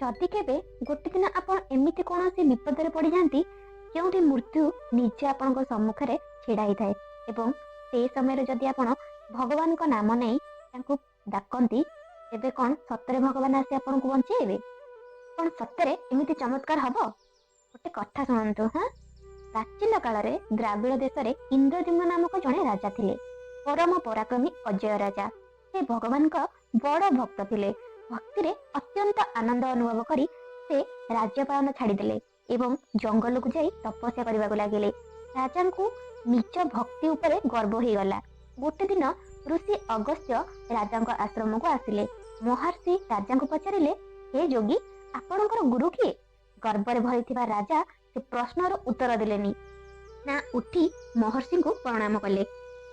जदि केबे गोटे दिन आपण एमिति कोनोसी विपदरे पड़ जाती जोंठी मृत्यु निजे आपन सम्मुख में छिड़ा ही थाए एवं से समय जदि आपण भगवान को नाम नहीं तांको डाकती तेबे कौन सतरे भगवान आसी आपन को बंचेबे? कौन सतरे एमिति चमत्कार हबो? गोटे कथा शुणु। हाँ, प्राचीन काल में द्राविड़ देश में इंद्रद्युम्न नामक जड़े राजा थिले। परम पराक्रमी अजय राजा से भगवान का बड़ भक्त थिले। भक्ति रे अत्यंत आनंद अनुभव करी से राज्यपालन छाड़ीदेले एवं जंगल को जाई तपस्या करने को लगिले। राजा को निज भक्ति उपरे गर्व हो गला। गोटे दिन ऋषि अगस्त्य राजा आश्रम को आसिले। महर्षि राजा को पचारिले, हे जोगी आपणकर गुरु किए? गर्व भरी राजा से प्रश्नर उत्तर दिलेनी ना उठी महर्षि को प्रणाम कले।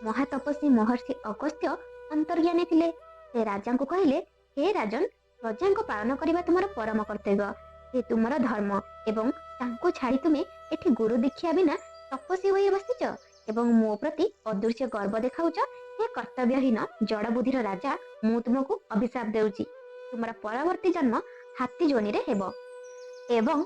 महातपस्वी महर्षि अगस्त्य अंतर्ज्ञानी थिले। से राजा को कहले, हे राजन, प्रजा को पालन करने तुम परम कर्तव्य। हे तुम धर्म एवं तांको छाड़ी तुम्हें एठी गुरु दीक्षा बिना तपस्वी होई बसिच एवं मो प्रति अदृश्य गर्व देखाउच। हे कर्तव्यहीन जड़ बुद्धिर राजा, मु तुमको अभिशाप देउची। तुमरा परवर्ती जन्म हाथी जोनी रे हेबो। एवं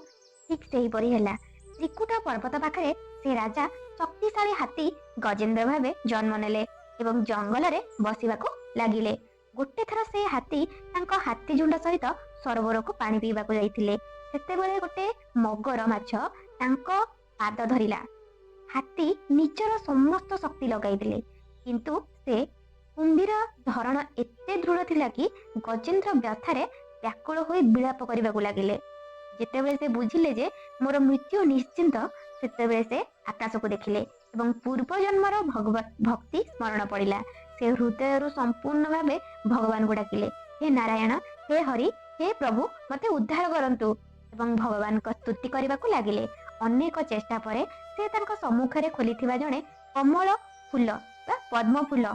ठीक सेही परी हैला। त्रिकुटा पर्वत पाखरे से राजा शक्तिशाली हाथी गजेंद्र भावे जन्म नेले एवं जंगल रे बसिबाको लागिले। गोटे थर से हाथी तांको हाथी झुंड सहित सरोवर को पानी पीवा को जाइथिले। सेतेबेले गोटे मगर माछ तांको पाद धरिला। हाथी निजर समस्त शक्ति लगाई दिले, किंतु से कुंभीर धरण एते दृढ़ थिला कि गजेंद्र व्यथारे व्याकुल होई विलाप करने को लगिले। जेतेबेले से बुझिले जे मोर मृत्यु निश्चिंत, सेतेबेले से आकाश को देखिले एवं पूर्व जन्मर भक्ति स्मरण पड़िला। से हृदय संपूर्ण भावे भगवान को डाकिले, हे नारायण, हे हरि, हे प्रभु, मते उद्धार करंतु एवं भगवान को स्तुति करने को लगिले। अनेक चेष्टा परे से तांको सम्मुख रे खोलिथिबा जणे कमल फूल बा पद्म फूल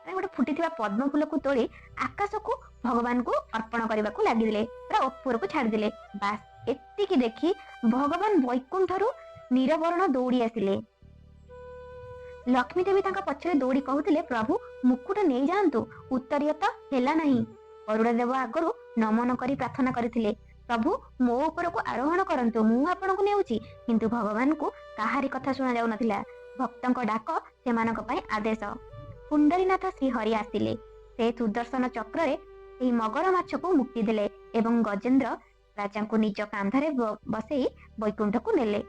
गोटे फुटिथिबा पद्म फूल को तोड़ी आकाश को भगवान को अर्पण करने को लगिले, पूरा ऊपर को छाड़ी दिले। बास एतिकी देखी भगवान वैकुंठरू नीरवर्ण दौड़ी आसिले। लक्ष्मी देवी तांका पछरे दौड़ी कहूतिले, प्रभु मुकुट नहीं जांतु, उत्तरीय तो हेला नहीं। अरुण देव आगरू नमन करी प्रार्थना करथिले, प्रभु मो ऊपर को आरोहण करंतु, मु आपन को नेउची। किंतु भगवान को काहारी कथा सुना जाउ नथिला। भक्तंक डाक सेमानक पई आदेश। कुंडलीनाथ श्री हरि आसिले। से सुदर्शन चक्र रे एही मगर माछ को मुक्ति देले एवं गजेंद्र राजा को निज कांधरे बसई वैकुंठ को नेले।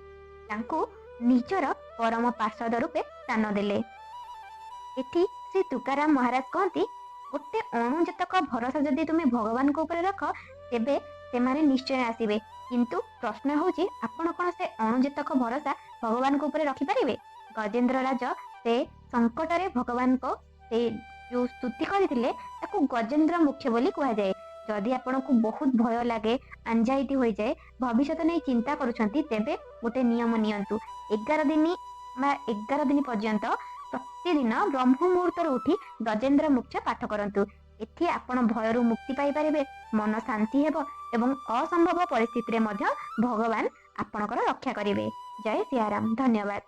तांको निजर परम पार्षद रूपे स्थान देले। एठी श्री तुकाराम महाराज कहती, गोटे अणुजतक भरोसा जदि तुम्हें भगवान को ऊपर रख तेबे सेमाने निश्चय आसीबे। किंतु प्रश्न होची, आपण कोन से अणुजतक भरोसा भगवान को ऊपर रखि परिबे? गजेंद्र राजा से संकट रे भगवान को से जो स्तुति करथिले ताको गजेंद्र मुख्य बोली कहा जाए। जदि आपण को बहुत भय लगे, एंजाइटी हो जाए, भविष्य नहीं चिंता करूछंती, तेबे गोटे नियम नियंतु। 11 दिन पर्यंत प्रतिदिन ब्रह्म मुहूर्त उठी गजेंद्र मुख्य पाठ करंतु। एथि आपण भयरू मुक्ति पाई परिबे, मन शांति हेबो एवं असंभव परिस्थिति रे मध्य भगवान आपणकर रक्षा करिवे। जय सियाराम। धन्यवाद।